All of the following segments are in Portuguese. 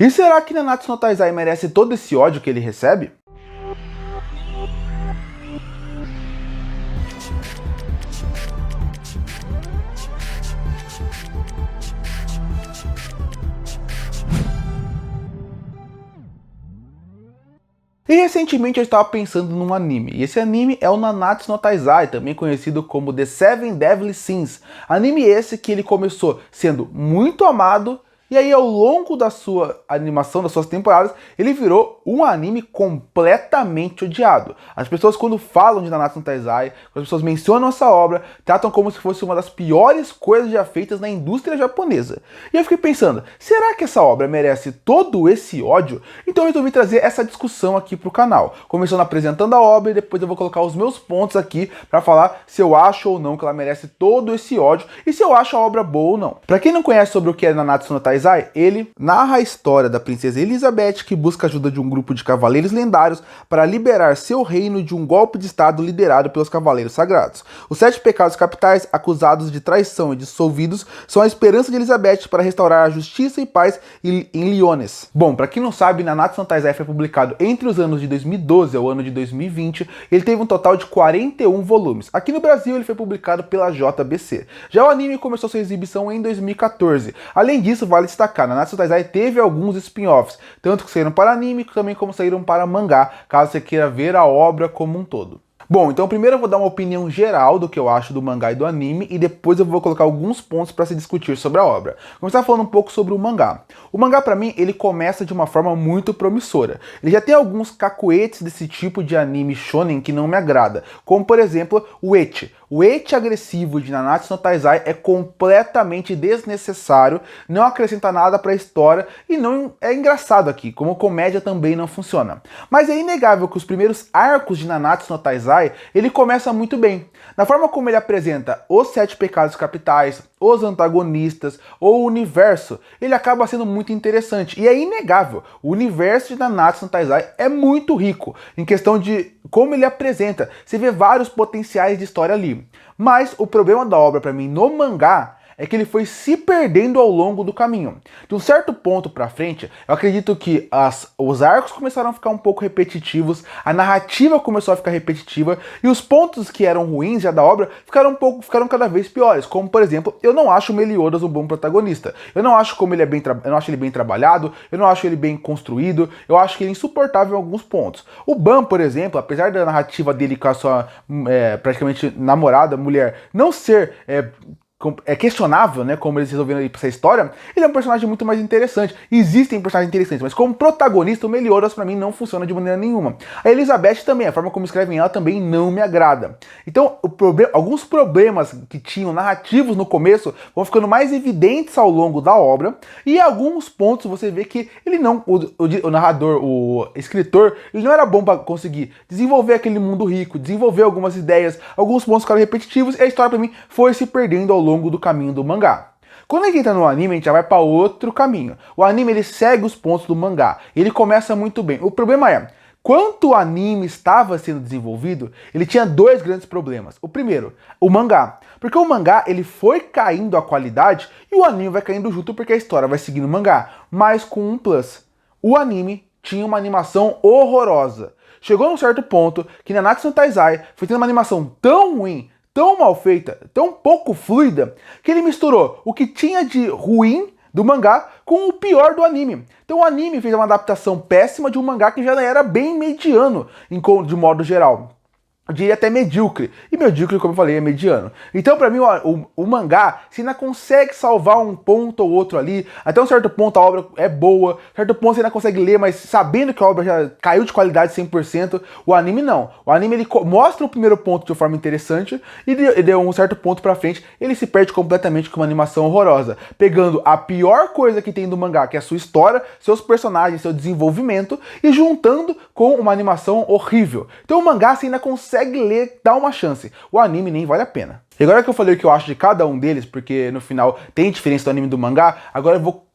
E será que Nanatsu no Taizai merece todo esse ódio que ele recebe? E recentemente eu estava pensando num anime, e esse anime é o Nanatsu no Taizai, também conhecido como The Seven Deadly Sins. Anime esse que ele começou sendo muito amado, e aí ao longo da sua animação, das suas temporadas, ele virou um anime completamente odiado. As pessoas quando falam de Nanatsu no Taizai, quando as pessoas mencionam essa obra, tratam como se fosse uma das piores coisas já feitas na indústria japonesa. E eu fiquei pensando, será que essa obra merece todo esse ódio? Então eu resolvi trazer essa discussão aqui pro canal. Começando apresentando a obra e depois eu vou colocar os meus pontos aqui para falar se eu acho ou não que ela merece todo esse ódio e se eu acho a obra boa ou não. Para quem não conhece sobre o que é Nanatsu no Taizai, ele narra a história da princesa Elizabeth que busca a ajuda de um grupo de cavaleiros lendários para liberar seu reino de um golpe de estado liderado pelos cavaleiros sagrados. Os 7 pecados capitais, acusados de traição e dissolvidos, são a esperança de Elizabeth para restaurar a justiça e paz em Lyones. Bom, para quem não sabe, Nanatsu no Taizai foi publicado entre os anos de 2012 ao ano de 2020. Ele teve um total de 41 volumes. Aqui no Brasil ele foi publicado pela JBC. Já o anime começou sua exibição em 2014. Além disso, vale destacar, Nanatsu no Taizai teve alguns spin-offs, tanto que saíram para anime, também como saíram para mangá, caso você queira ver a obra como um todo. Bom, então primeiro eu vou dar uma opinião geral do que eu acho do mangá e do anime, e depois eu vou colocar alguns pontos para se discutir sobre a obra. Começar falando um pouco sobre o mangá. O mangá, para mim, ele começa de uma forma muito promissora. Ele já tem alguns cacuetes desse tipo de anime shonen que não me agrada, como por exemplo o ecchi. O ecchi agressivo de Nanatsu no Taizai é completamente desnecessário, não acrescenta nada para a história e não é engraçado aqui, como comédia também não funciona. Mas é inegável que os primeiros arcos de Nanatsu no Taizai, ele começa muito bem. Na forma como ele apresenta os 7 pecados capitais, os antagonistas, o universo, ele acaba sendo muito interessante. E é inegável, o universo de Nanatsu no Taizai é muito rico em questão de como ele apresenta. Você vê vários potenciais de história ali. Mas o problema da obra para mim no mangá é que ele foi se perdendo ao longo do caminho. De um certo ponto pra frente, eu acredito que os arcos começaram a ficar um pouco repetitivos, a narrativa começou a ficar repetitiva, e os pontos que eram ruins já da obra ficaram cada vez piores. Como, por exemplo, eu não acho o Meliodas um bom protagonista. Eu não acho como ele eu não acho ele bem trabalhado, eu não acho ele bem construído, eu acho que ele é insuportável em alguns pontos. O Ban, por exemplo, apesar da narrativa dele com a sua praticamente namorada, mulher, não ser é questionável, né, como eles resolveram ir pra essa história, ele é um personagem muito mais interessante. Existem personagens interessantes, mas como protagonista, o Meliodas pra mim não funciona de maneira nenhuma. A Elizabeth também, a forma como escrevem ela também não me agrada. Então, alguns problemas que tinham narrativos no começo vão ficando mais evidentes ao longo da obra, e em alguns pontos você vê que ele não, o narrador, o escritor, ele não era bom para conseguir desenvolver aquele mundo rico, desenvolver algumas ideias, alguns pontos ficaram repetitivos, e a história pra mim foi se perdendo ao longo do caminho do mangá. Quando a gente entra no anime, a gente já vai para outro caminho. O anime ele segue os pontos do mangá. Ele começa muito bem. O problema é, quando o anime estava sendo desenvolvido, ele tinha 2 grandes problemas. O primeiro, o mangá. Porque o mangá ele foi caindo a qualidade e o anime vai caindo junto porque a história vai seguindo o mangá. Mas com um plus. O anime tinha uma animação horrorosa. Chegou num certo ponto que Nanatsu no Taizai foi tendo uma animação tão ruim, tão mal feita, tão pouco fluida, que ele misturou o que tinha de ruim do mangá com o pior do anime. Então o anime fez uma adaptação péssima de um mangá que já era bem mediano, de modo geral. Eu diria até medíocre. E medíocre, como eu falei, é mediano. Então, pra mim, o mangá, você ainda consegue salvar um ponto ou outro ali. Até um certo ponto a obra é boa. Certo ponto você ainda consegue ler, mas sabendo que a obra já caiu de qualidade 100%. O anime não. O anime ele mostra o primeiro ponto de uma forma interessante. E de um certo ponto pra frente, ele se perde completamente com uma animação horrorosa. Pegando a pior coisa que tem do mangá, que é a sua história, seus personagens, seu desenvolvimento. E juntando com uma animação horrível. Então o mangá você ainda consegue ler, dá uma chance. O anime nem vale a pena. E agora que eu falei o que eu acho de cada um deles, porque no final tem diferença do anime e do mangá, agora eu vou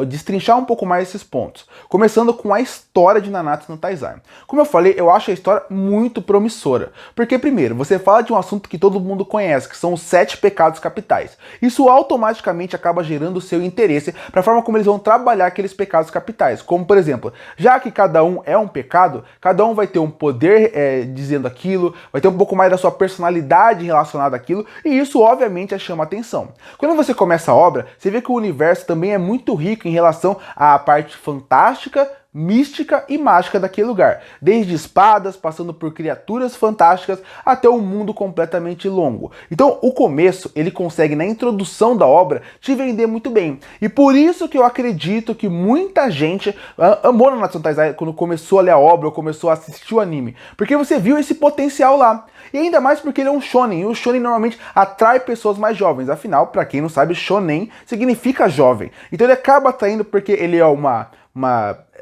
destrinchar um pouco mais esses pontos, começando com a história de Nanatsu no Taizai. Como eu falei, eu acho a história muito promissora, porque primeiro, você fala de um assunto que todo mundo conhece, que são os 7 pecados capitais. Isso automaticamente acaba gerando o seu interesse para a forma como eles vão trabalhar aqueles pecados capitais, como por exemplo, já que cada um é um pecado, cada um vai ter um poder dizendo aquilo, vai ter um pouco mais da sua personalidade relacionada àquilo, e isso obviamente chama atenção. Quando você começa a obra, você vê que o universo também é muito rico em relação à parte fantástica, mística e mágica daquele lugar, desde espadas, passando por criaturas fantásticas, até um mundo completamente longo. Então o começo, ele consegue na introdução da obra te vender muito bem, e por isso que eu acredito que muita gente amou Nanatsu no Taizai quando começou a ler a obra ou começou a assistir o anime, porque você viu esse potencial lá. E ainda mais porque ele é um shonen, e o shonen normalmente atrai pessoas mais jovens. Afinal, para quem não sabe, shonen significa jovem. Então ele acaba atraindo porque ele é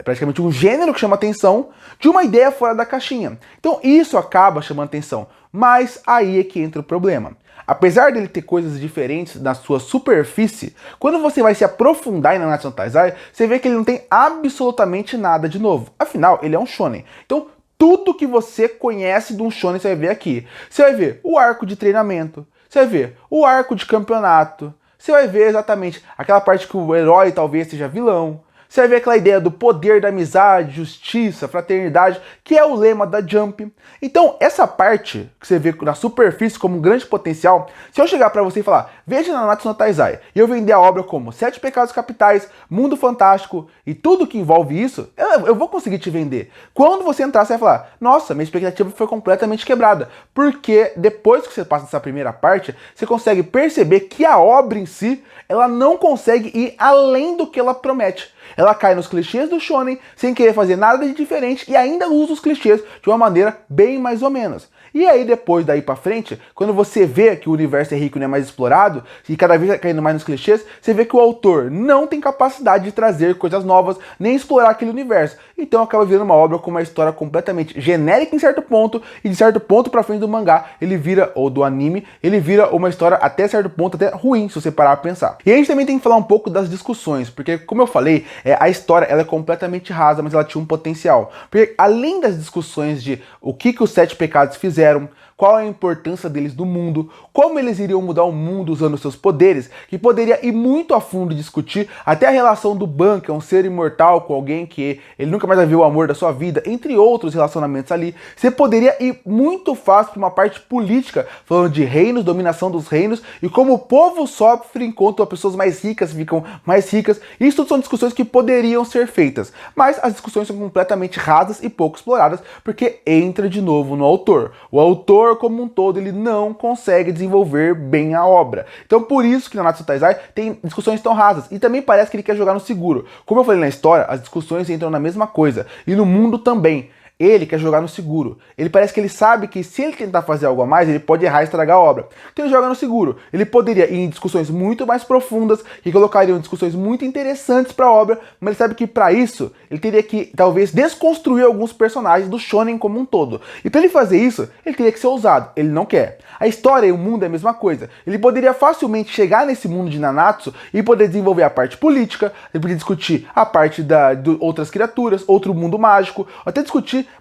praticamente um gênero que chama atenção de uma ideia fora da caixinha. Então isso acaba chamando atenção. Mas aí é que entra o problema. Apesar dele ter coisas diferentes na sua superfície, quando você vai se aprofundar em Nanatsu no Taizai, você vê que ele não tem absolutamente nada de novo. Afinal, ele é um shonen. Então tudo que você conhece de um shonen você vai ver aqui. Você vai ver o arco de treinamento, você vai ver o arco de campeonato, você vai ver exatamente aquela parte que o herói talvez seja vilão, você vai ver aquela ideia do poder da amizade, justiça, fraternidade, que é o lema da Jump. Então, essa parte que você vê na superfície como um grande potencial, se eu chegar pra você e falar, veja Nanatsu no Taizai, e eu vender a obra como 7 pecados capitais, mundo fantástico e tudo que envolve isso, eu vou conseguir te vender. Quando você entrar, você vai falar, nossa, minha expectativa foi completamente quebrada. Porque depois que você passa dessa primeira parte, você consegue perceber que a obra em si, ela não consegue ir além do que ela promete. Ela cai nos clichês do shonen, sem querer fazer nada de diferente, e ainda usa os clichês de uma maneira bem mais ou menos. E aí depois daí pra frente, quando você vê que o universo é rico e não é mais explorado, e cada vez vai caindo mais nos clichês, você vê que o autor não tem capacidade de trazer coisas novas, nem explorar aquele universo. Então acaba virando uma obra com uma história completamente genérica em certo ponto, e de certo ponto pra frente do mangá, ele vira, ou do anime, ele vira uma história até certo ponto até ruim, se você parar pra pensar. E a gente também tem que falar um pouco das discussões, porque como eu falei, a história ela é completamente rasa, mas ela tinha um potencial. Porque além das discussões de o que os 7 pecados fizeram, qual a importância deles no mundo, como eles iriam mudar o mundo usando seus poderes, que poderia ir muito a fundo discutir até a relação do Ban, que é um ser imortal com alguém que ele nunca mais vai ver o amor da sua vida, entre outros relacionamentos ali. Você poderia ir muito fácil para uma parte política, falando de reinos, dominação dos reinos, e como o povo sofre enquanto as pessoas mais ricas ficam mais ricas. Isso tudo são discussões que poderiam ser feitas, mas as discussões são completamente rasas e pouco exploradas, porque entra de novo no autor. O autor como um todo, ele não consegue desenvolver bem a obra. Então por isso que Nanatsu no Taizai tem discussões tão rasas. E também parece que ele quer jogar no seguro. Como eu falei na história, as discussões entram na mesma coisa. E no mundo também. Ele quer jogar no seguro. Ele parece que ele sabe que se ele tentar fazer algo a mais, ele pode errar e estragar a obra. Então ele joga no seguro. Ele poderia ir em discussões muito mais profundas, que colocariam discussões muito interessantes para a obra, mas ele sabe que para isso, ele teria que, talvez, desconstruir alguns personagens do shonen como um todo. E para ele fazer isso, ele teria que ser ousado. Ele não quer. A história e o mundo é a mesma coisa. Ele poderia facilmente chegar nesse mundo de Nanatsu e poder desenvolver a parte política, ele poderia discutir a parte de outras criaturas, outro mundo mágico, até discutir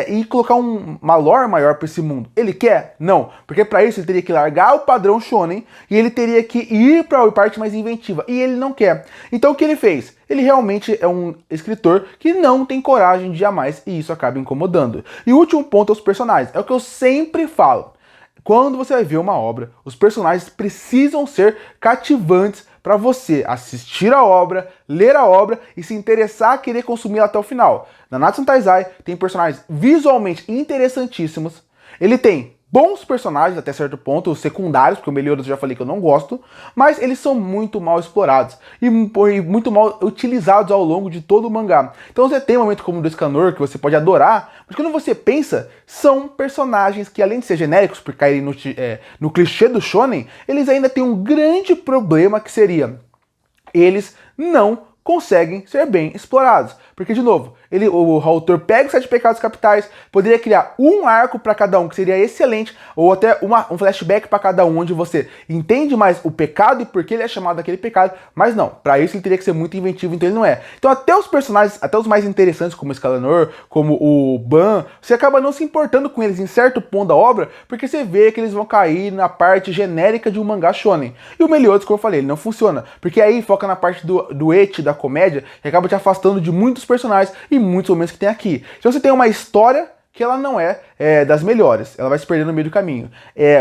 e colocar uma lore maior para esse mundo. Ele quer? Não. Porque para isso ele teria que largar o padrão shonen e ele teria que ir para a parte mais inventiva. E ele não quer. Então o que ele fez? Ele realmente é um escritor que não tem coragem de jamais e isso acaba incomodando. E o último ponto é os personagens. É o que eu sempre falo. Quando você vai ver uma obra, os personagens precisam ser cativantes para você assistir a obra, ler a obra e se interessar a querer consumi-la até o final. Nanatsu no Taizai tem personagens visualmente interessantíssimos, ele tem bons personagens até certo ponto, os secundários, porque o Meliodas eu já falei que eu não gosto, mas eles são muito mal explorados e muito mal utilizados ao longo de todo o mangá. Então você tem um momento como o do Escanor, que você pode adorar, mas quando você pensa, são personagens que além de ser genéricos, por caírem no clichê do shonen, eles ainda têm um grande problema que seria, eles não conseguem ser bem explorados. Porque, de novo, o autor pega os 7 pecados capitais, poderia criar um arco para cada um, que seria excelente, ou até um flashback para cada um, onde você entende mais o pecado e por que ele é chamado daquele pecado, mas não, para isso ele teria que ser muito inventivo, então ele não é. Então até os personagens, até os mais interessantes, como o Escalanor, como o Ban, você acaba não se importando com eles em certo ponto da obra, porque você vê que eles vão cair na parte genérica de um mangá shonen. E o Meliodas, como eu falei, ele não funciona, porque aí foca na parte do eti, da comédia, e acaba te afastando de muitos personagens e muitos momentos que tem aqui. Então você tem uma história que ela não é, das melhores, ela vai se perder no meio do caminho.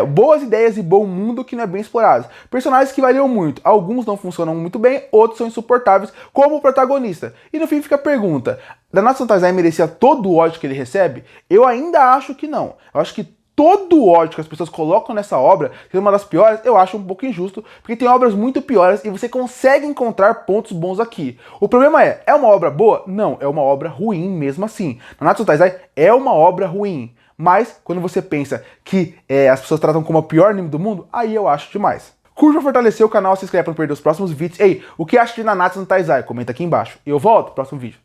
Boas ideias e bom mundo que não é bem explorado. Personagens que variam muito, alguns não funcionam muito bem, outros são insuportáveis, como o protagonista. E no fim fica a pergunta, Nanatsu no Taizai merecia todo o ódio que ele recebe? Eu ainda acho que não. Eu acho que todo o ódio que as pessoas colocam nessa obra, que é uma das piores, eu acho um pouco injusto, porque tem obras muito piores e você consegue encontrar pontos bons aqui. O problema é uma obra boa? Não, é uma obra ruim mesmo assim. Nanatsu no Taizai é uma obra ruim, mas quando você pensa que as pessoas tratam como o pior anime do mundo, aí eu acho demais. Curte pra fortalecer o canal, se inscreve pra não perder os próximos vídeos. Ei, o que acha de Nanatsu no Taizai? Comenta aqui embaixo. E eu volto no próximo vídeo.